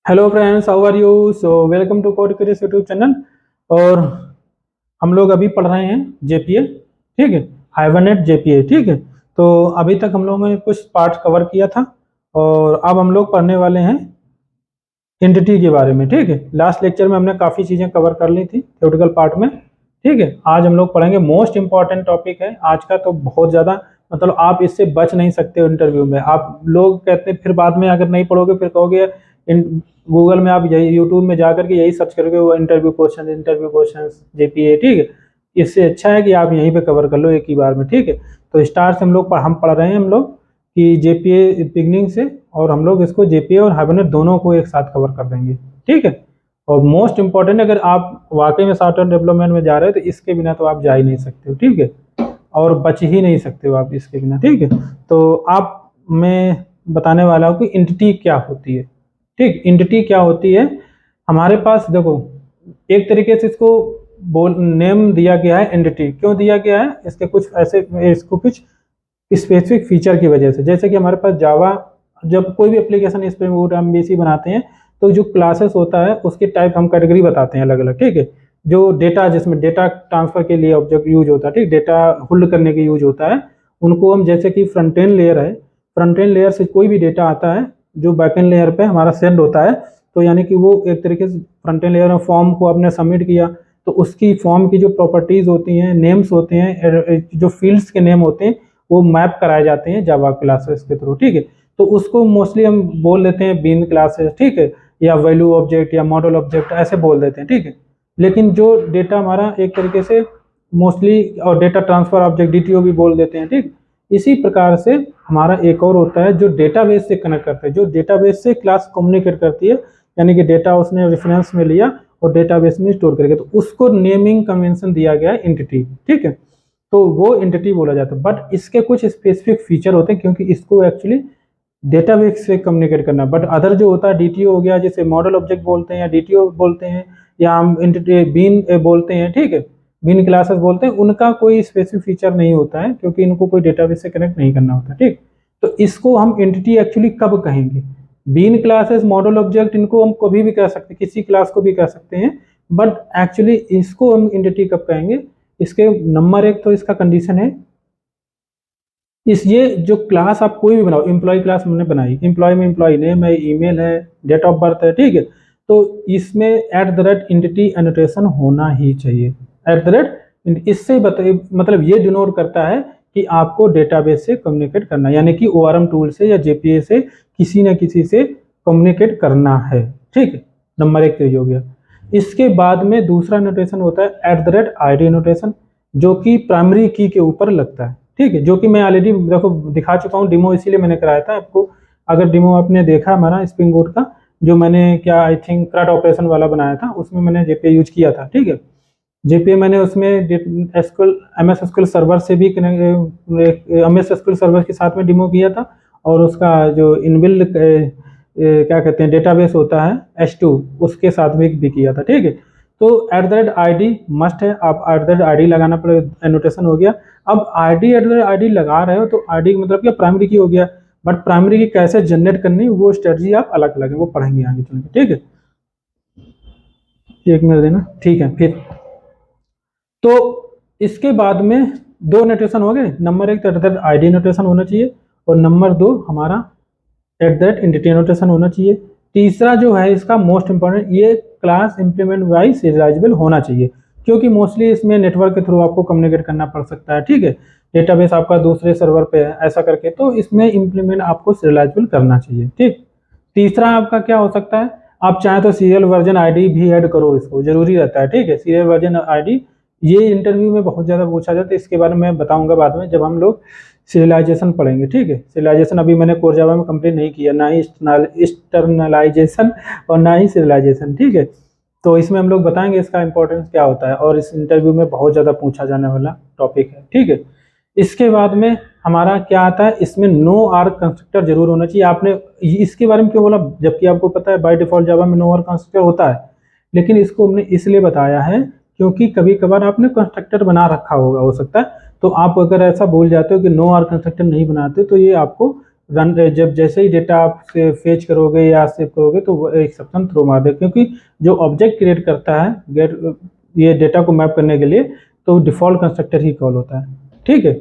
Hello friends, how are you? So welcome to code क्रिएस YouTube channel. और हम लोग अभी पढ़ रहे हैं जेपीए, ठीक है, हाइबरनेट जेपीए, ठीक है। तो अभी तक हम लोगों ने कुछ पार्ट कवर किया था और अब हम लोग पढ़ने वाले हैं एंटिटी के बारे में, ठीक है। लास्ट लेक्चर में हमने काफ़ी चीज़ें कवर कर ली थी थ्योरेटिकल पार्ट में, ठीक है। आज हम लोग पढ़ेंगे मोस्ट इंपॉर्टेंट टॉपिक है आज का, तो बहुत ज़्यादा मतलब आप इससे बच नहीं सकते हो इंटरव्यू में। आप लोग कहते हैं फिर बाद में अगर नहीं पढ़ोगे फिर कहोगे गूगल में आप यही यूट्यूब में जा करके यही सर्च करोगे वो इंटरव्यू क्वेश्चन जेपीए, ठीक है। इससे अच्छा है कि आप यहीं पे कवर कर लो एक ही बार में, ठीक है। तो स्टार्ट से हम पढ़ रहे हैं हम लोग कि जेपीए बिगनिंग से, और हम लोग इसको जेपीए और हाइबरनेट दोनों को एक साथ कवर कर देंगे, ठीक है। और मोस्ट इंपॉर्टेंट, अगर आप वाकई में सॉफ्टवेयर डेवलपमेंट में जा रहे हो तो इसके बिना तो आप जा ही नहीं सकते हो, ठीक है, और बच ही नहीं सकते हो आप इसके बिना, ठीक है। तो आप मैं बताने वाला हूँ कि एंटिटी क्या होती है, ठीक। एंटिटी क्या होती है, हमारे पास देखो एक तरीके से इसको बोल नेम दिया गया है एंटिटी। क्यों दिया गया है? इसके कुछ ऐसे, इसको कुछ स्पेसिफिक फीचर की वजह से। जैसे कि हमारे पास जावा, जब कोई भी एप्लीकेशन स्प्रिंग बूट एमवीसी बनाते हैं तो जो क्लासेस होता है उसके टाइप हम कैटेगरी बताते हैं अलग अलग, ठीक है। जो डेटा, जिसमें डेटा ट्रांसफर के लिए ऑब्जेक्ट यूज होता है, ठीक, डेटा होल्ड करने के यूज होता है, उनको हम, जैसे कि फ्रंट एंड लेयर है, फ्रंट एंड लेयर से कोई भी डेटा आता है जो बैक एंड लेयर पे हमारा सेंड होता है, तो यानी कि वो एक तरीके से फ्रंट एंड लेयर में फॉर्म को आपने सबमिट किया तो उसकी फॉर्म की जो प्रॉपर्टीज होती हैं, नेम्स होते हैं, जो फील्ड्स के नेम होते हैं, वो मैप कराए जाते हैं जावा क्लासेस के थ्रू, ठीक है। तो उसको मोस्टली हम बोल देते हैं बीन क्लासेस, ठीक है, या वैल्यू ऑब्जेक्ट या मॉडल ऑब्जेक्ट ऐसे बोल देते हैं, ठीक है। लेकिन जो डेटा हमारा एक तरीके से मोस्टली, और डेटा ट्रांसफर ऑब्जेक्ट डीटीओ भी बोल देते हैं, ठीक। इसी प्रकार से हमारा एक और होता है जो डेटाबेस से कनेक्ट करता है, जो डेटाबेस से क्लास कम्युनिकेट करती है, यानी कि डेटा उसने रेफरेंस में लिया और डेटाबेस में स्टोर करके, तो उसको नेमिंग कन्वेंशन दिया गया है एंटिटी, ठीक है। तो वो एंटिटी बोला जाता है, बट इसके कुछ स्पेसिफिक फीचर होते हैं क्योंकि इसको एक्चुअली डेटाबेस से कम्युनिकेट करना। बट अदर जो होता है डीटीओ हो गया, जिसे मॉडल ऑब्जेक्ट बोलते हैं या डीटीओ बोलते हैं, या हम बीन बोलते हैं, ठीक है, बीन क्लासेस बोलते हैं, उनका कोई स्पेसिफिक फीचर नहीं होता है क्योंकि इनको कोई डेटाबेस से कनेक्ट नहीं करना होता, ठीक। तो इसको हम एंटिटी एक्चुअली कब कहेंगे? बीन क्लासेस, मॉडल ऑब्जेक्ट, इनको हम कभी भी कह सकते हैं, किसी क्लास को भी कह सकते हैं, बट एक्चुअली इसको हम एंटिटी कब कहेंगे? इसके नंबर एक तो इसका कंडीशन है, इस ये जो क्लास आप कोई भी बनाओ, एम्प्लॉय क्लास हमने बनाई, एम्प्लॉय में एम्प्लॉय नेम है, ईमेल है, डेट ऑफ बर्थ है, ठीक है। तो इसमें at the rate entity annotation होना ही चाहिए। एट द रेट, इससे मतलब ये डिनोट करता है कि आपको डेटाबेस से कम्युनिकेट करना, यानी कि ओआरएम टूल से या जेपीए से किसी न किसी से कम्युनिकेट करना है, ठीक है। नंबर एक तो ये हो गया। इसके बाद में दूसरा नोटेशन होता है at the rate ID notation, जो कि प्राइमरी की के ऊपर लगता है, ठीक है, जो कि मैं ऑलरेडी देखो दिखा चुका हूँ डेमो, इसीलिए मैंने कराया था आपको। अगर डेमो आपने देखा हमारा स्प्रिंग बोट का, जो मैंने क्या आई थिंक क्राट ऑपरेशन वाला बनाया था, उसमें मैंने जेपीए यूज किया था, ठीक है। जेपीए मैंने उसमें एसक्यूएल, एमएस एसक्यूएल सर्वर से भी एमएस एसक्यूएल सर्वर के साथ में डेमो किया था, और उसका जो इनबिल्ड क्या कहते हैं डेटाबेस होता है H2, उसके साथ में भी किया था, ठीक है। तो at the rate I must है, आप एट द रेट आई लगाना पड़ेगा, एनोटेशन हो गया। अब ID at the rate I लगा रहे हो तो आईडी मतलब क्या, प्राइमरी की हो गया, बट प्राइमरी की कैसे जनरेट करनी वो स्ट्रेटजी आप अलग अलग है, वो पढ़ेंगे आगे चल के, ठीक है। एक मिनट देना, ठीक है। फिर तो इसके बाद में दो नोटेशन हो गए, नंबर एक at the rate I notation होना चाहिए, और नंबर दो हमारा एट दैट एंटिटी नोटेशन होना चाहिए। तीसरा जो है इसका मोस्ट इंपॉर्टेंट, ये क्लास इंप्लीमेंट वाइज सीरियलाइजेबल होना चाहिए, क्योंकि मोस्टली इसमें नेटवर्क के थ्रू आपको कम्युनिकेट करना पड़ सकता है, ठीक है। डेटाबेस आपका दूसरे सर्वर पे है ऐसा करके, तो इसमें इंप्लीमेंट आपको सीरियलाइजेबल करना चाहिए, ठीक। तीसरा आपका क्या हो सकता है, आप चाहें तो सीरियल वर्जन आईडी भी ऐड करो, इसको जरूरी रहता है, ठीक है, सीरियल वर्जन आईडी। ये इंटरव्यू में बहुत ज़्यादा पूछा जाता है, इसके बारे में मैं बताऊंगा बाद में जब हम लोग सीरियलाइजेशन पढ़ेंगे, ठीक है। सीरियलाइजेशन अभी मैंने कोर जावा में कंप्लीट नहीं किया, ना ही एक्सटर्नलाइजेशन और ना ही सीरियलाइजेशन, ठीक है। तो इसमें हम लोग बताएंगे इसका इंपॉर्टेंस क्या होता है, और इस इंटरव्यू में बहुत ज़्यादा पूछा जाने वाला टॉपिक है, ठीक है। इसके बाद में हमारा क्या आता है, इसमें नो आर्क कंस्ट्रक्टर जरूर होना चाहिए। आपने इसके बारे में क्यों बोला, जबकि आपको पता है बाय डिफॉल्ट जावा में नो आर्क कंस्ट्रक्टर होता है, लेकिन इसको हमने इसलिए बताया है क्योंकि कभी कभार आपने कंस्ट्रक्टर बना रखा होगा, हो सकता है, तो आप अगर ऐसा बोल जाते हो कि नो आर कंस्ट्रक्टर नहीं बनाते तो ये आपको रन जब जैसे ही डेटा आप से फेच करोगे या सेव करोगे तो वो एक्सेप्शन थ्रो मार दे, क्योंकि जो ऑब्जेक्ट क्रिएट करता है गेट ये डेटा को मैप करने के लिए तो डिफ़ॉल्ट कंस्ट्रक्टर ही कॉल होता है। ठीक है,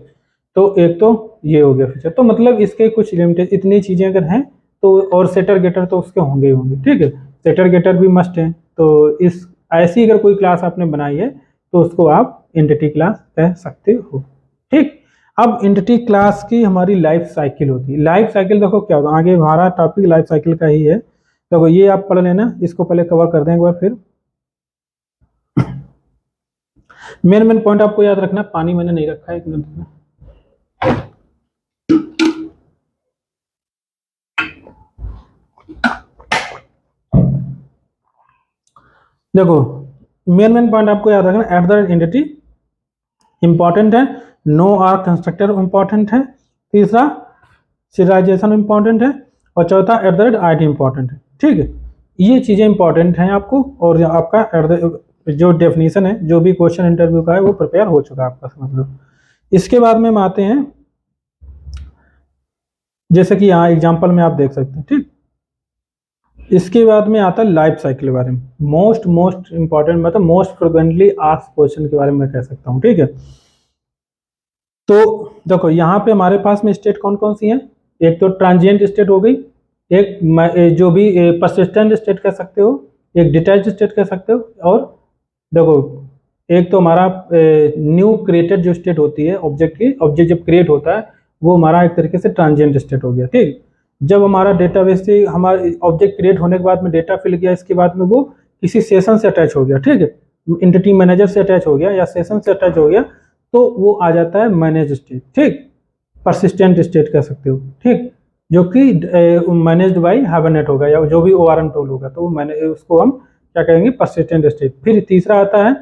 तो एक तो ये हो गया फीचर। तो मतलब इसके कुछ लिमिटेड इतनी चीज़ें अगर हैं तो, और सेटर गेटर तो उसके होंगे ही होंगे। ठीक है, सेटर गेटर भी मस्ट है। तो इस ऐसी अगर कोई क्लास आपने बनाई है तो उसको आप एंटिटी क्लास कह सकते हो। ठीक, अब एंटिटी क्लास की हमारी लाइफ साइकिल होती है। लाइफ साइकिल देखो क्या होता है, आगे हमारा टॉपिक लाइफ साइकिल का ही है। देखो ये आप पढ़ लेना, इसको पहले कवर कर दें एक बार। फिर मेन मेन पॉइंट आपको याद रखना। पानी मैंने नहीं रखा है, एक मिनट में। देखो मेन मेन पॉइंट आपको याद रखना। एट द एंटिटी इंपॉर्टेंट है, नो आर कंस्ट्रक्टर इंपॉर्टेंट है, तीसरा सीरियलाइजेशन इंपॉर्टेंट है, और चौथा at the rate I T important है। ठीक है, ये चीज़ें इंपॉर्टेंट हैं आपको, और आपका एट द जो डेफिनेशन है जो भी क्वेश्चन इंटरव्यू का है वो प्रिपेयर हो चुका है आपका, समझ लो। इसके बाद में हम आते हैं, जैसे कि यहाँ एग्जाम्पल में आप देख सकते हैं। ठीक, इसके बाद में आता है लाइफ साइकिल के बारे में। मोस्ट इंपॉर्टेंट मतलब मोस्ट फ्रिक्वेंटली आस्क्ड क्वेश्चन के बारे में मैं कह सकता हूँ। ठीक है, तो देखो यहाँ पे हमारे पास में स्टेट कौन कौन सी हैं। एक तो ट्रांजिएंट स्टेट हो गई, एक जो भी परसिस्टेंट स्टेट कह सकते हो, एक डिटैच्ड स्टेट कह सकते हो, और देखो एक तो हमारा न्यू क्रिएटेड जो स्टेट होती है ऑब्जेक्ट की, ऑब्जेक्ट जब क्रिएट होता है वो हमारा एक तरीके से ट्रांजिएंट स्टेट हो गया। ठीक, जब हमारा डेटाबेस से हमारा ऑब्जेक्ट क्रिएट होने के बाद में डेटा फिल किया, इसके बाद में वो किसी सेशन से अटैच हो गया। ठीक है, एंटिटी मैनेजर से अटैच हो गया या सेशन से अटैच हो गया, तो वो आ जाता है मैनेज स्टेट। ठीक, परसिस्टेंट स्टेट कह सकते हो। ठीक, जो कि मैनेज्ड बाई हाइबरनेट होगा या जो भी ORM टूल होगा, तो मैंने उसको हम क्या कहेंगे, परसिस्टेंट स्टेट। फिर तीसरा आता है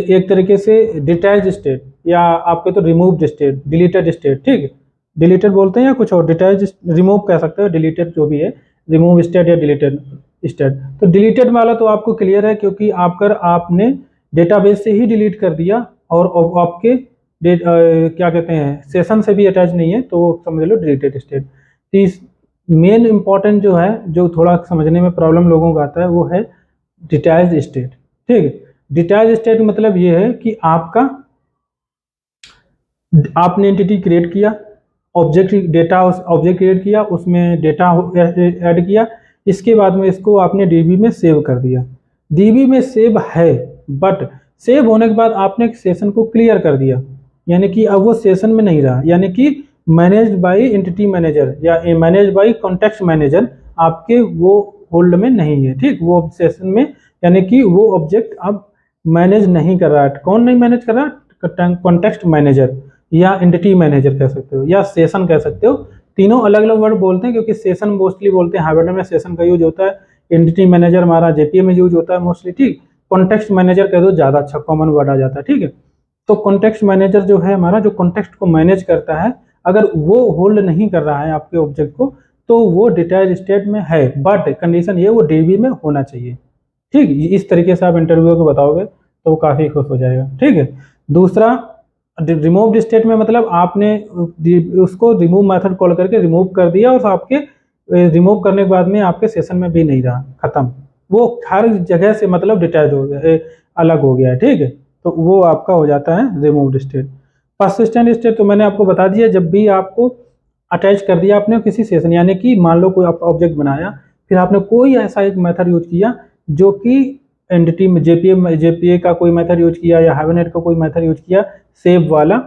एक तरीके से डिटैच्ड स्टेट, या आपके तो रिमूव्ड स्टेट, डिलीटेड स्टेट। ठीक, डिलीटेड बोलते हैं या कुछ और, डिटैच्ड रिमूव कह सकते हो, डिलीटेड जो भी है, रिमूव स्टेट या डिलीटेड स्टेट। तो डिलीटेड वाला तो आपको क्लियर है, क्योंकि आपने डेटाबेस से ही डिलीट कर दिया और आपके क्या कहते हैं सेशन से भी अटैच नहीं है, तो समझ लो डिलीटेड स्टेट। तीस मेन इंपॉर्टेंट जो है, जो थोड़ा समझने में प्रॉब्लम लोगों को आता है, वो है डिटैच्ड स्टेट। ठीक है, डिटैच्ड स्टेट मतलब ये है कि आपने एंटिटी क्रिएट किया, ऑब्जेक्ट डेटा ऑब्जेक्ट क्रिएट किया, उसमें डेटा ऐड किया, इसके बाद में इसको आपने डीबी में सेव कर दिया। डीबी में सेव है, बट सेव होने के बाद आपने एक सेशन को क्लियर कर दिया, यानी कि अब वो सेशन में नहीं रहा, यानी कि मैनेज्ड बाय एंटिटी मैनेजर या मैनेज्ड बाय कॉन्टेक्स्ट मैनेजर आपके वो होल्ड में नहीं है। ठीक, वो सेशन में, यानी कि वो ऑब्जेक्ट अब मैनेज नहीं कर रहा है। कौन नहीं मैनेज कर रहा? कॉन्टेक्स्ट मैनेजर या एंटिटी मैनेजर कह सकते हो या सेशन कह सकते हो। तीनों अलग अलग वर्ड बोलते हैं, क्योंकि सेशन मोस्टली बोलते हैं, हाइबरनेट में सेशन का यूज होता है, एंटिटी मैनेजर हमारा जेपीए में यूज होता है मोस्टली। ठीक, कॉन्टेक्स्ट मैनेजर कह दो, ज़्यादा अच्छा कॉमन वर्ड आ जाता है। ठीक है, तो कॉन्टेक्स्ट मैनेजर जो है हमारा, जो कॉन्टेक्स्ट को मैनेज करता है, अगर वो होल्ड नहीं कर रहा है आपके ऑब्जेक्ट को, तो वो डिटैच स्टेट में है, बट कंडीशन ये वो डीबी में होना चाहिए। ठीक, इस तरीके से आप इंटरव्यू को बताओगे तो वो काफ़ी खुश हो जाएगा। ठीक है, दूसरा रिमूव स्टेट में मतलब आपने उसको रिमूव मेथड कॉल करके रिमूव कर दिया, और आपके रिमूव करने के बाद में आपके सेशन में भी नहीं रहा, खत्म, वो हर जगह से मतलब डिटैच हो गया, अलग हो गया है। ठीक है, तो वो आपका हो जाता है रिमूव्ड स्टेट। परसिस्टेंट स्टेट तो मैंने आपको बता दिया, जब भी आपको अटैच कर दिया आपने किसी सेशन, यानी कि मान लो कोई आप ऑब्जेक्ट बनाया, फिर आपने कोई ऐसा एक मेथड यूज किया जो कि एंटिटी में जेपीए का कोई मेथड यूज किया या हाइबरनेट का कोई मेथड यूज किया, सेव वाला,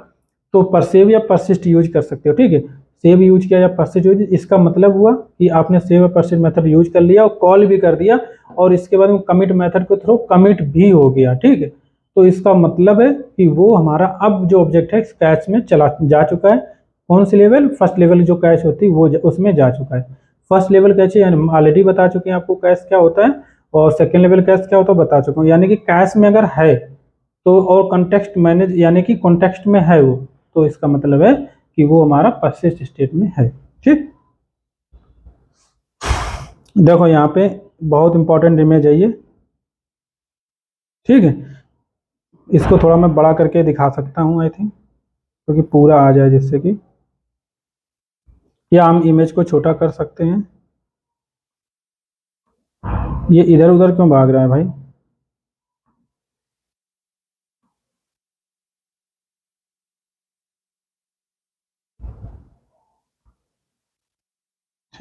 तो परसेव या परसिस्ट यूज कर सकते हो। ठीक है, सेव यूज किया या परसिस्ट यूज, इसका मतलब हुआ कि आपने सेव या परसिस्ट मेथड यूज कर लिया और कॉल भी कर दिया, और इसके बाद में कमिट मेथड के थ्रू कमिट भी हो गया। ठीक है, तो इसका मतलब है कि वो हमारा अब जो ऑब्जेक्ट है कैश में चला जा चुका है। कौन सी लेवल? फर्स्ट लेवल जो कैश होती है वो उसमें जा चुका है। फर्स्ट लेवल कैश ऑलरेडी बता चुके हैं आपको कैश क्या होता है, और सेकेंड लेवल कैश क्या होता है बता चुका हूँ। यानी कि कैश में अगर है तो, और कॉन्टेक्स्ट मैनेज यानी कि कॉन्टेक्स्ट में है वो, तो इसका मतलब है कि वो हमारा परसिस्ट स्टेट में है। ठीक, देखो यहाँ पे बहुत इंपॉर्टेंट इमेज है ये। ठीक है, इसको थोड़ा मैं बड़ा करके दिखा सकता हूँ आई थिंक, क्योंकि पूरा आ जाए जिससे कि या हम इमेज को छोटा कर सकते हैं। ये इधर उधर क्यों भाग रहा है भाई?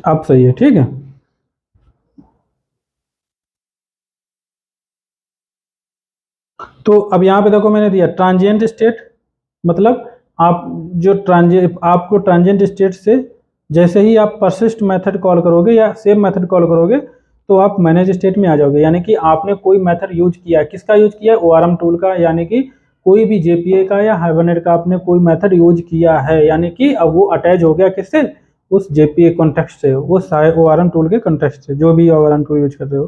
अब सही है, ठीक है। तो अब यहाँ पे देखो मैंने दिया ट्रांजिएंट स्टेट, मतलब आप जो आपको ट्रांजिएंट स्टेट से जैसे ही आप परसिस्ट मेथड कॉल करोगे या सेव मेथड कॉल करोगे तो आप मैनेज स्टेट में आ जाओगे। यानी कि आपने कोई मेथड यूज किया, किसका यूज किया? ओआरएम टूल का, यानी कि कोई भी जेपीए का या हाइबरनेट का आपने कोई मेथड यूज किया है, यानी कि अब वो अटैच हो गया किससे? उस जेपीए कॉन्टेक्स्ट से, उस ओआरएम टूल के कॉन्टेक्स्ट से, जो भी ओआरएम टूल यूज कर रहे हो,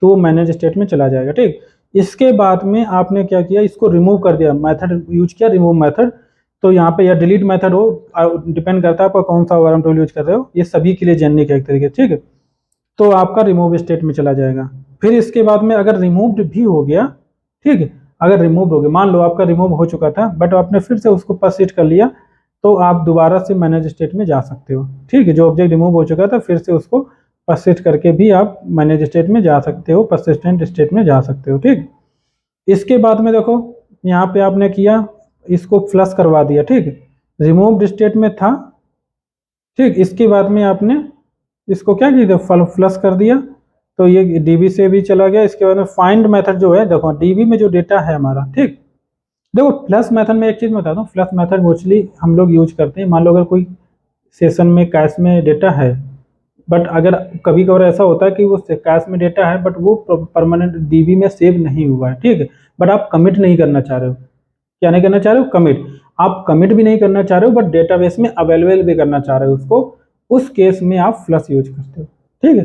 तो वो मैनेज स्टेट में चला जाएगा, ठीक। इसके बाद में आपने क्या किया? इसको रिमूव कर दिया, मेथड यूज किया रिमूव मेथड। तो यहाँ पे या डिलीट मेथड हो, डिपेंड करता है आपका कौन सा ओआरएम टूल यूज कर रहे हो, ये सभी के लिए जेनिक है एक तरीके, ठीक है। तो आपका रिमूव स्टेट में चला जाएगा। फिर इसके बाद में अगर रिमूव्ड भी हो गया, ठीक है, अगर रिमूव हो गया, मान लो आपका रिमूव हो चुका था बट आपने फिर से उसको परसिस्ट कर लिया, तो आप दोबारा से मैनेज स्टेट में जा सकते हो, ठीक है। जो ऑब्जेक्ट रिमूव हो चुका था फिर से उसको परसिस्ट करके भी आप मैनेज स्टेट में जा सकते हो, परसिस्टेंट स्टेट में जा सकते हो, ठीक। इसके बाद में देखो यहाँ पे आपने किया, इसको फ्लश करवा दिया, ठीक है, रिमूव्ड स्टेट में था, ठीक। इसके बाद में आपने इसको क्या किया? फ्लश कर दिया, तो ये डीबी से भी चला गया। इसके बाद में फाइंड मेथड जो है, देखो डीबी में जो डेटा है हमारा, ठीक, देखो फ्लश मेथड में एक चीज मैं बताता हूँ, फ्लश मेथड मोस्टली हम लोग यूज करते हैं। मान लो अगर कोई सेशन में कैश में डेटा है, बट अगर कभी कभार ऐसा होता है कि वो कैश में डेटा है बट वो परमानेंट डीबी में सेव नहीं हुआ है, ठीक है, बट आप कमिट नहीं करना चाह रहे हो। क्या नहीं करना चाह रहे हो? कमिट। आप कमिट भी नहीं करना चाह रहे हो बट डेटाबेस में अवेलेबल भी करना चाह रहे हो उसको, उस केस में आप फ्लश यूज करते हो, ठीक है।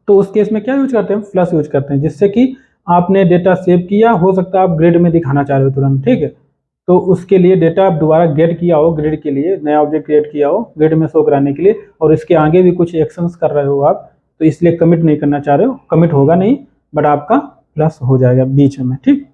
तो उस केस में क्या यूज करते हैं? फ्लश यूज करते हैं, जिससे कि आपने डेटा सेव किया, हो सकता है आप ग्रिड में दिखाना चाह रहे हो तुरंत, ठीक है, तो उसके लिए डेटा आप दोबारा गेट किया हो, ग्रिड के लिए नया ऑब्जेक्ट क्रिएट किया हो ग्रिड में शो कराने के लिए, और इसके आगे भी कुछ एक्शंस कर रहे हो आप, तो इसलिए कमिट नहीं करना चाह रहे हो, कमिट होगा नहीं बट आपका प्लस हो जाएगा बीच में, ठीक।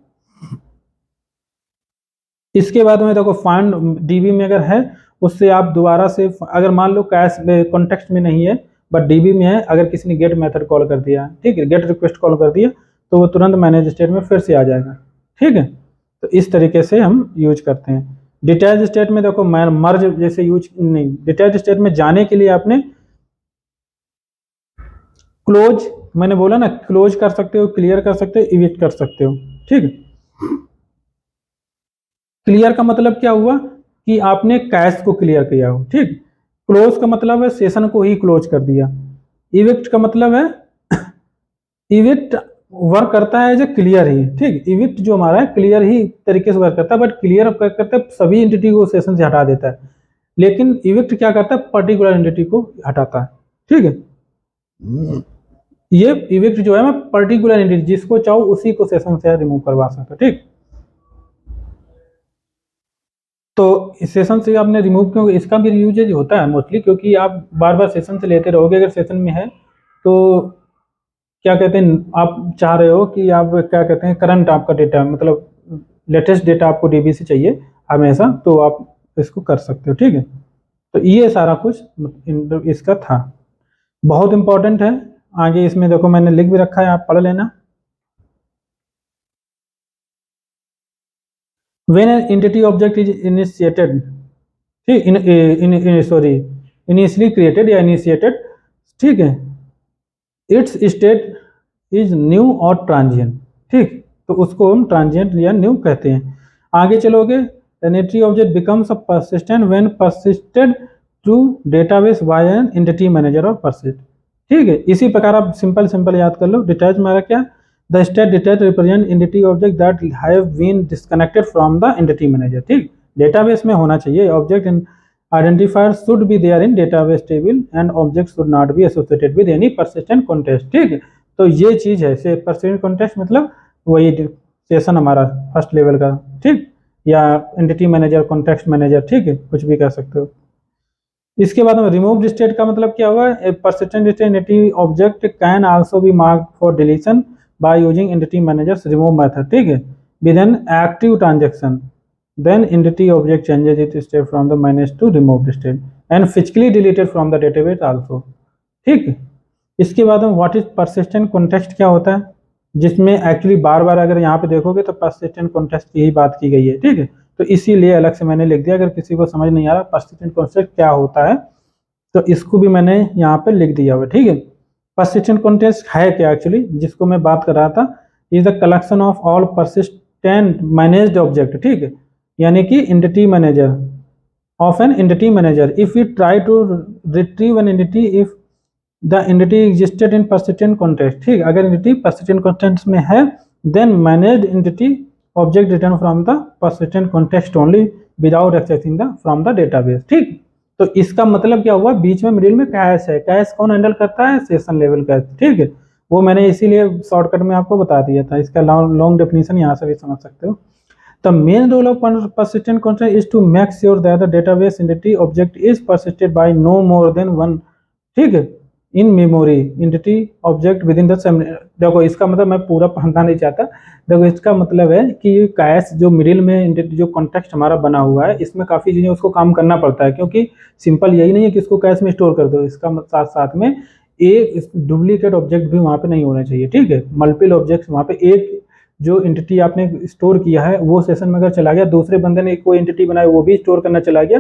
इसके बाद में देखो फाइंड डीबी में अगर है, उससे आप दोबारा से, अगर मान लो कैश कॉन्टेक्स्ट में नहीं है बट डीबी में है, अगर किसी ने गेट मेथड कॉल कर दिया, ठीक है, गेट रिक्वेस्ट कॉल कर दिया, तो वो तुरंत मैनेज स्टेट में फिर से आ जाएगा, ठीक है। तो इस तरीके से हम यूज करते हैं। डिटैच स्टेट में देखो मर्ज जैसे यूज नहीं, डिटैच स्टेट में जाने के लिए आपने क्लोज, मैंने बोला ना, क्लोज कर सकते हो, क्लियर कर सकते हो, इविक्ट कर सकते हो, ठीक है। क्लियर का मतलब क्या हुआ? कि आपने कैश को क्लियर किया हो, ठीक। क्लोज का मतलब है सेशन को ही क्लोज कर दिया। इविक्ट का मतलब है इविक्ट वर्क करता है एज ए क्लियर ही, ठीक। इविक्ट जो हमारा है क्लियर ही तरीके से वर्क करता है, बट क्लियर करते है सभी एंटिटी को सेशन से हटा देता है, लेकिन इविक्ट क्या करता है? पर्टिकुलर एंटिटी को हटाता है, ठीक है। ये इविक्ट जो है मैं पर्टिकुलर एंटिटी जिसको चाहो उसी को सेशन से रिमूव करवा सकता, ठीक। तो इस सेशन से आपने रिमूव क्यों? इसका भी यूजेज होता है मोस्टली, क्योंकि आप बार बार सेशन से लेते रहोगे, अगर सेशन में है तो क्या कहते हैं, आप चाह रहे हो कि आप क्या कहते हैं करंट आपका डेटा, मतलब लेटेस्ट डेटा आपको डीबी से चाहिए हमेशा, तो आप इसको कर सकते हो, ठीक है। तो ये सारा कुछ इसका था, बहुत इंपॉर्टेंट है। आगे इसमें देखो मैंने लिख भी रखा है, आप पढ़ लेना। When an entity object is initiated, ठीक, सॉरी इनिशियली क्रिएटेड या इनिशिएटेड, ठीक है, इट्स स्टेट इज न्यू और ट्रांजिएंट, ठीक, तो उसको हम ट्रांजिएंट या न्यू कहते हैं। आगे चलोगे, an entity object becomes a persistent when persisted to database by an entity manager और परसिस्ट, ठीक है। इसी प्रकार आप सिंपल सिंपल याद कर लो। डिटैच हमारा क्या? The state detach represent entity object that have been disconnected from the entity manager, ठीक, डेटाबेस में होना चाहिए object in identifier should be there in database table and object should not be associated with any persistent context, ठीक है। तो ये चीज है, से persistent context मतलब वही सेशन हमारा फर्स्ट लेवल का, ठीक, या एंटिटी मैनेजर, कॉन्टेक्स्ट मैनेजर, ठीक है, कुछ भी कह सकते हो। इसके बाद में रिमूव्ड स्टेट का मतलब क्या हुआ? ए persistent state entity object can also be marked for deletion by using entity manager's remove method, ठीक है, with an active transaction, then entity object changes its state from the managed to removed state and physically deleted from the database also। ठीक है, इसके बाद में what is persistent context क्या होता है, जिसमें एक्चुअली बार बार अगर यहाँ पे देखोगे तो परसिस्टेंट कॉन्टेक्स्ट की ही बात की गई है। ठीक है, तो इसीलिए अलग से मैंने लिख दिया, अगर किसी को समझ नहीं आ रहा परसिस्टेंट कॉन्टेक्स्ट क्या होता है तो इसको भी मैंने यहाँ पे लिख दिया हुआ। ठीक है, परसिस्टेंट कॉन्टेक्स्ट है क्या एक्चुअली, जिसको मैं बात कर रहा था, is the collection of all persistent managed object. ठीक है, यानी कि entity manager of an entity manager if you try to retrieve an entity if the entity existed in persistent context. ठीक, अगर एंटिटी परसिस्टेंट कॉन्टेक्स्ट में है then managed entity object return from the persistent context only without accessing the from the database. ठीक, तो इसका मतलब क्या हुआ, बीच में मिडिल में कैश है, कैश कौन हैंडल करता है, सेशन लेवल कैश। ठीक है, वो मैंने इसीलिए शॉर्टकट में आपको बता दिया था, इसका लॉन्ग डेफिनेशन यहाँ से भी समझ सकते हो। The main role of persistent constraint is to make sure that the database entity object is persisted by no more than one, ठीक है, in memory entity object within the same। देखो इसका मतलब मैं पूरा पढ़ना नहीं चाहता, देखो इसका मतलब है कि कैश जो मिडिल में एंटिटी जो कॉन्टेक्स्ट हमारा बना हुआ है इसमें काफ़ी चीज़ें उसको काम करना पड़ता है, क्योंकि सिंपल यही नहीं है कि इसको कैश में स्टोर कर दो, इसका साथ साथ में एक डुप्लीकेट ऑब्जेक्ट भी वहाँ पे नहीं होना चाहिए। ठीक है, मल्टीपल ऑब्जेक्ट्स वहाँ पे, एक जो एंटिटी आपने स्टोर किया है वो सेशन में अगर चला गया, दूसरे बंदे ने कोई एंटिटी बनाई वो भी स्टोर करना चला गया,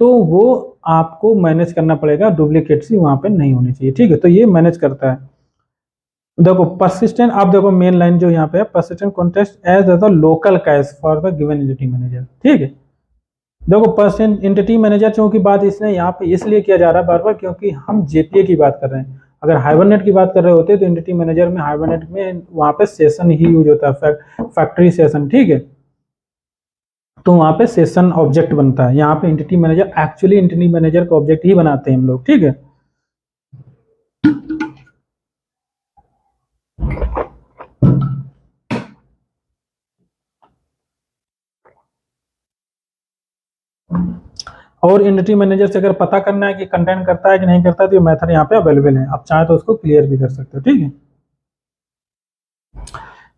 तो वो आपको मैनेज करना पड़ेगा, डुप्लीकेट्स वहां पे नहीं होनी चाहिए। ठीक है, तो ये मैनेज करता है। देखो परसिस्टेंट, आप देखो मेन लाइन जो यहाँ पे है, persistent context as the local cache for the given entity manager. ठीक है, देखो परसिस्टेंट एंटिटी मैनेजर चूंकि बात इसने यहाँ पे इसलिए किया जा रहा है बार बार, क्योंकि हम जेपीए की बात कर रहे हैं। अगर हाइबरनेट की बात कर रहे होते तो एंटिटी मैनेजर में हाइबरनेट में वहां पे सेशन ही यूज होता है, फैक्ट्री सेशन। ठीक है, तो वहां पे सेशन ऑब्जेक्ट बनता है, यहाँ पे entity manager actually entity manager का ऑब्जेक्ट ही बनाते हैं हम लोग। ठीक है, और एंटिटी मैनेजर से अगर पता करना है कि कंटेंट करता है कि नहीं करता है तो ये मेथड यहाँ पे अवेलेबल है, आप चाहे तो उसको क्लियर भी कर सकते हो। ठीक है,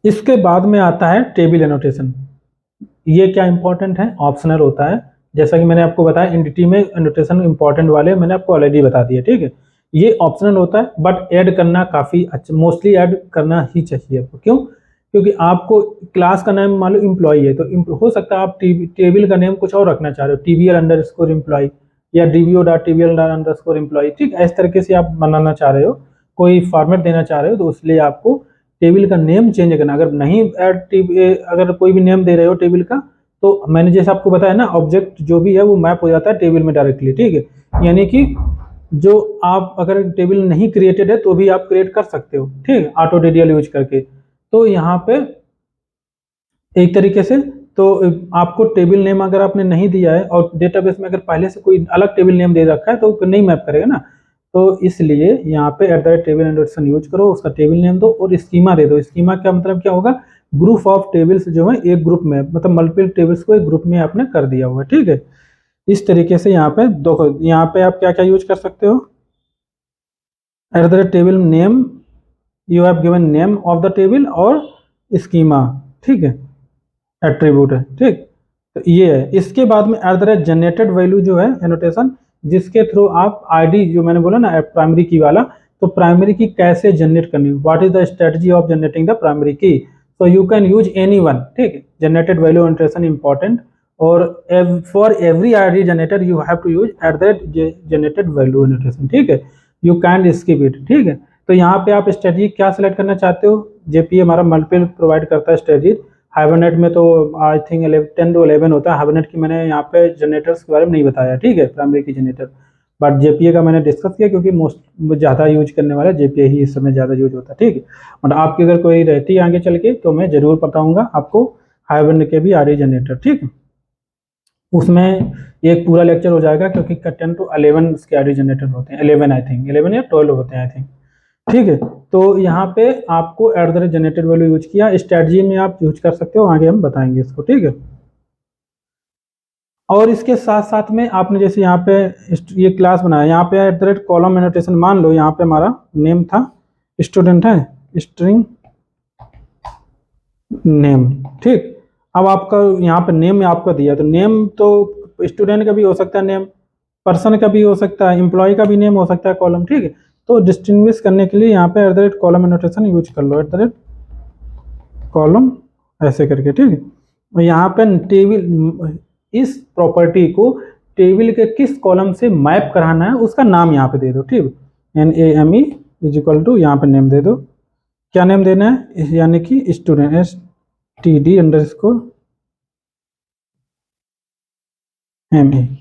इसके बाद में आता है टेबल एनोटेशन। ये क्या इंपॉर्टेंट है, ऑप्शनल होता है, जैसा कि मैंने आपको बताया एंटिटी में एनोटेशन इंपॉर्टेंट वाले मैंने आपको ऑलरेडी बता दिया। ठीक है, ये ऑप्शनल होता है बट ऐड करना काफ़ी अच्छा, मोस्टली ऐड करना ही चाहिए आपको। क्यों, क्योंकि आपको क्लास का नाम मान लो एम्प्लॉई है, तो हो सकता है आप टेबल का नेम कुछ और रखना चाह रहे हो, TBL अंडर स्कोर एम्प्लॉई या DBO.TBL अंडर स्कोर एम्प्लॉई। ठीक, इस तरीके से आप बनाना चाह रहे हो, कोई फॉर्मेट देना चाह रहे हो, तो इसलिए आपको टेबल का नेम चेंज करना। अगर नहीं अगर कोई भी नेम दे रहे हो टेबल का, तो मैंने जैसे आपको बताया ना, ऑब्जेक्ट जो भी है वो मैप हो जाता है टेबल में डायरेक्टली। ठीक है, यानी कि जो आप अगर टेबल नहीं क्रिएटेड है तो भी आप क्रिएट कर सकते हो। ठीक है, ऑटो DDL यूज करके। तो यहाँ पे एक तरीके से तो आपको टेबल नेम अगर आपने नहीं दिया है और डेटाबेस में अगर पहले से कोई अलग टेबल नेम दे रखा है तो नहीं मैप करेगा ना, तो इसलिए यहाँ पे @टेबल एनोटेशन यूज करो, उसका टेबल नेम दो और स्कीमा दे दो। स्कीमा का मतलब क्या होगा, ग्रुप ऑफ टेबल्स जो है एक ग्रुप में, मतलब मल्टीपल टेबल्स को एक ग्रुप में आपने कर दिया हुआ है। ठीक है, इस तरीके से यहाँ पे देखो, यहाँ पे आप क्या क्या यूज कर सकते हो, @table name, you have given name of the table और स्कीमा। ठीक है, एट्रीब्यूट है। ठीक, तो ये है। इसके बाद में @जनरेटेड वैल्यू जो है एनोटेशन, जिसके थ्रू आप आईडी जो मैंने बोला ना प्राइमरी की वाला, तो प्राइमरी की कैसे जनरेट करनी, what is the strategy of generating the primary key, so you can use anyone। ठीक है, जनरेटेड वैल्यू एनोटेशन इंपॉर्टेंट, और for every ID generator you have to use @generated value annotation. ठीक है, you can skip it. ठीक है, तो यहाँ पे आप स्ट्रेटजी क्या सिलेक्ट करना चाहते हो, जेपीए हमारा मल्टीपल प्रोवाइड करता है स्ट्रेटजी। हाइबरनेट में तो आई थिंक 10 to 11 होता है, हाइबरनेट की मैंने यहाँ पे जनरेटर्स के बारे में नहीं बताया। ठीक है, प्राइमरी की जनरेटर, बट जेपीए का मैंने डिस्कस किया क्योंकि मोस्ट ज़्यादा यूज करने वाला जेपीए ही इस समय ज़्यादा यूज होता है। ठीक है, और आपकी अगर कोई रहती है आगे चल के तो मैं ज़रूर बताऊंगा आपको हाइबरनेट के भी आरई जनरेटर। ठीक है, उसमें एक पूरा लेक्चर हो जाएगा, क्योंकि 10 to 11 उसके आरई जनरेटर होते हैं, 11 आई थिंक, 11 या 12 होते हैं आई थिंक। ठीक है, तो यहाँ पे आपको @जनरेटेड वैल्यू यूज किया, स्ट्रेटजी में आप यूज कर सकते हो, आगे हम बताएंगे इसको। ठीक है, और इसके साथ साथ में आपने जैसे यहाँ पे ये क्लास बनाया, यहाँ पे कॉलम एनोटेशन, मान लो यहाँ पे हमारा नेम था, स्टूडेंट है, स्ट्रिंग नेम। ठीक, अब आपका यहाँ पे नेम आपका दिया, तो नेम तो स्टूडेंट का भी हो सकता है नेम, पर्सन का भी हो सकता है, एम्प्लॉय का भी नेम हो सकता है कॉलम, ठीक है। तो डिस्टिंग्विश करने के लिए यहाँ पे कॉलम एनोटेशन यूज कर लो, कॉलम ऐसे करके, ठीक है। और यहाँ पे टेबल, इस प्रॉपर्टी को टेबल के किस कॉलम से मैप कराना है उसका नाम यहाँ पे दे दो, ठीक है। NAME इज इक्वल टू, यहाँ पे नेम दे दो, क्या नेम देना है, यानी कि स्टूडेंट, STD_ME,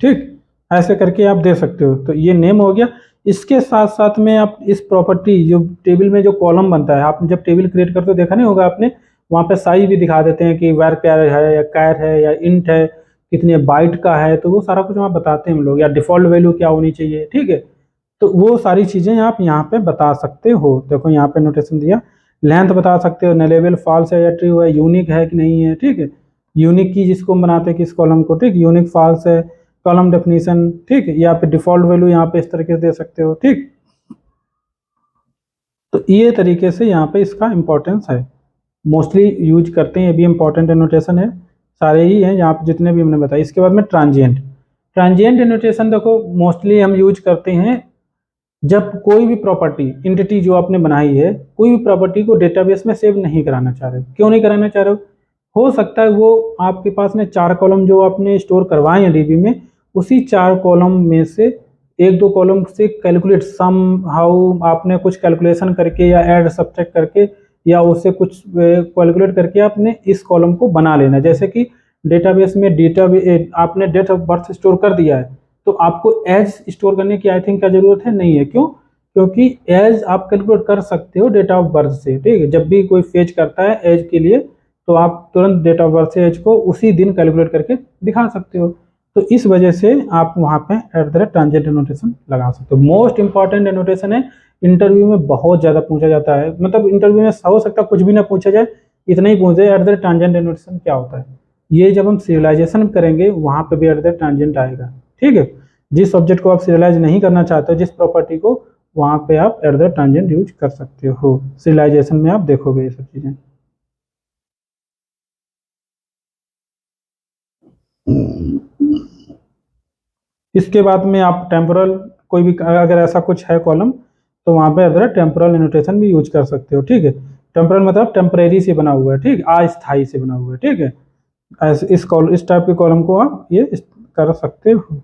ठीक। ऐसे करके आप दे सकते हो, तो ये नेम हो गया। इसके साथ साथ में आप इस प्रॉपर्टी, जो टेबल में जो कॉलम बनता है, आप जब टेबल क्रिएट करते हो देखा नहीं होगा आपने, वहाँ पे साइज भी दिखा देते हैं कि वार कैर है या कैर है या इंट है, कितने बाइट का है, तो वो सारा कुछ वहाँ बताते हैं हम लोग, या डिफॉल्ट वैल्यू क्या होनी चाहिए, ठीक है। तो वो सारी चीज़ें आप यहाँ पे बता सकते हो। देखो यहाँ पे नोटेशन दिया, लेंथ बता सकते हो, नलेबल फॉल्स है या ट्रू है, यूनिक है कि नहीं है, ठीक है। यूनिक की जिसको हम बनाते हैं किस कॉलम को, ठीक, यूनिक फॉल्स है, कॉलम डेफिनेशन, ठीक है। या फिर डिफॉल्ट वैल्यू यहाँ पे इस तरीके से दे सकते हो, ठीक। तो ये तरीके से यहाँ पे इसका इंपॉर्टेंस है, मोस्टली यूज करते हैं, ये भी इंपॉर्टेंट एनोटेशन है, सारे ही हैं यहाँ पे जितने भी हमने बताया। इसके बाद में ट्रांजिएंट, ट्रांजिएंट एनोटेशन देखो मोस्टली हम यूज करते हैं जब कोई भी प्रॉपर्टी एंटिटी जो आपने बनाई है, कोई भी प्रॉपर्टी को डेटाबेस में सेव नहीं कराना चाह रहे हो। क्यों नहीं कराना चाह रहे हो सकता है वो आपके पास में 4 कॉलम जो आपने स्टोर करवाए हैं डीबी में, उसी 4 कॉलम में से 1-2 कॉलम से कैलकुलेट सम हाउ आपने कुछ कैलकुलेशन करके या ऐड सब्ट्रैक्ट करके या उससे कुछ कैलकुलेट करके आपने इस कॉलम को बना लेना। जैसे कि डेटाबेस में आपने डेट ऑफ बर्थ स्टोर कर दिया है, तो आपको एज स्टोर करने की आई थिंक क्या जरूरत है, नहीं है। क्यों? क्योंकि एज आप कैलकुलेट कर सकते हो डेट ऑफ बर्थ से, ठीक है। जब भी कोई फेच करता है एज के लिए, तो आप तुरंत डेट ऑफ बर्थ से एज को उसी दिन कैलकुलेट करके दिखा सकते हो। तो इस वजह से आप वहाँ पे ट्रांजिएंट एनोटेशन लगा सकते हो। मोस्ट इंपॉर्टेंट एनोटेशन है, इंटरव्यू में बहुत ज़्यादा पूछा जाता है, मतलब इंटरव्यू में हो सकता है कुछ भी ना पूछा जाए, इतना ही पूछे ट्रांजिएंट एनोटेशन क्या होता है। ये जब हम सीरियलाइजेशन करेंगे वहाँ पे भी ट्रांजिएंट आएगा, ठीक है। जिस ऑब्जेक्ट को आप सीरियलाइज नहीं करना चाहते हो, जिस प्रॉपर्टी को, वहाँ पे आप ट्रांजिएंट यूज कर सकते हो। सीरियलाइजेशन में आप देखोगे ये सब चीज़ें। इसके बाद में आप टेम्पोरल, कोई भी अगर ऐसा कुछ है कॉलम, तो वहाँ पे टेम्पोरल एनोटेशन भी यूज कर सकते हो, ठीक है। टेम्पोरल मतलब टेम्परेरी से बना हुआ है, ठीक, अस्थायी से बना हुआ है, ठीक है। ऐसे इस टाइप के कॉलम को आप ये कर सकते हो।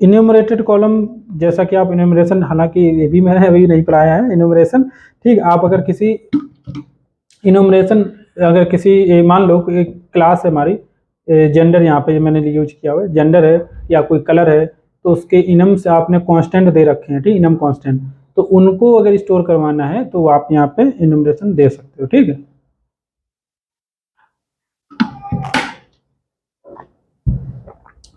इन्यूमरेटेड कॉलम, जैसा कि आप इन्यूमरेशन, हालांकि ये भी मैंने अभी नहीं पढ़ाया है इन्यूमरेशन, ठीक। आप अगर किसी इन्यूमरेशन, अगर किसी मान लो एक क्लास है हमारी, जेंडर यहाँ पे मैंने यूज किया हुआ है, जेंडर है या कोई कलर है, तो उसके इनम से आपने कांस्टेंट दे रखे हैं, ठीक, इनम कांस्टेंट, तो उनको अगर स्टोर करवाना है तो आप यहाँ पे इन्यूमरेशन दे सकते हो, ठीक है।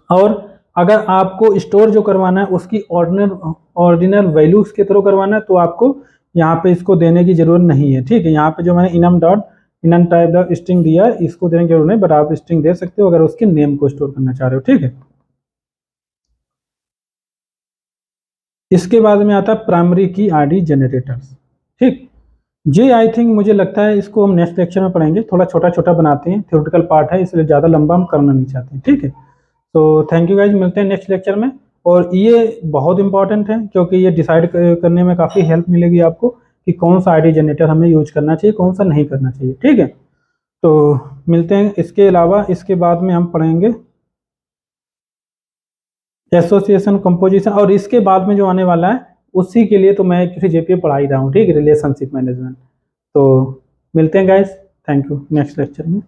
और अगर आपको स्टोर जो करवाना है उसकी ऑर्डिनल वैल्यूज के थ्रू करवाना है, तो आपको यहाँ पे इसको देने की जरूरत नहीं है, ठीक है। यहाँ पे जो मैंने इनम टाइप डॉट स्ट्रिंग दिया है, इसको देने की जरूरत नहीं, बट आप स्ट्रिंग दे सकते हो अगर उसके नेम को स्टोर करना चाह रहे हो, ठीक है। इसके बाद में आता है प्राइमरी की आईडी जनरेटर्स, ठीक। ये आई थिंक मुझे लगता है इसको हम नेक्स्ट लेक्चर में पढ़ेंगे, थोड़ा छोटा छोटा बनाते हैं, थ्योरेटिकल पार्ट है इसलिए ज़्यादा लंबा हम करना नहीं चाहते, ठीक है। तो थैंक यू गाइज, मिलते हैं नेक्स्ट लेक्चर में। और ये बहुत इंपॉर्टेंट है क्योंकि ये डिसाइड करने में काफ़ी हेल्प मिलेगी आपको कि कौन सा आईडी जनरेटर हमें यूज करना चाहिए, कौन सा नहीं करना चाहिए, ठीक है। तो मिलते हैं। इसके अलावा इसके बाद में हम पढ़ेंगे एसोसिएशन, कंपोजिशन, और इसके बाद में जो आने वाला है उसी के लिए तो मैं किसी जेपीए पढ़ा ही रहा हूँ, ठीक है, रिलेशनशिप मैनेजमेंट। तो मिलते हैं guys, thank you next lecture में।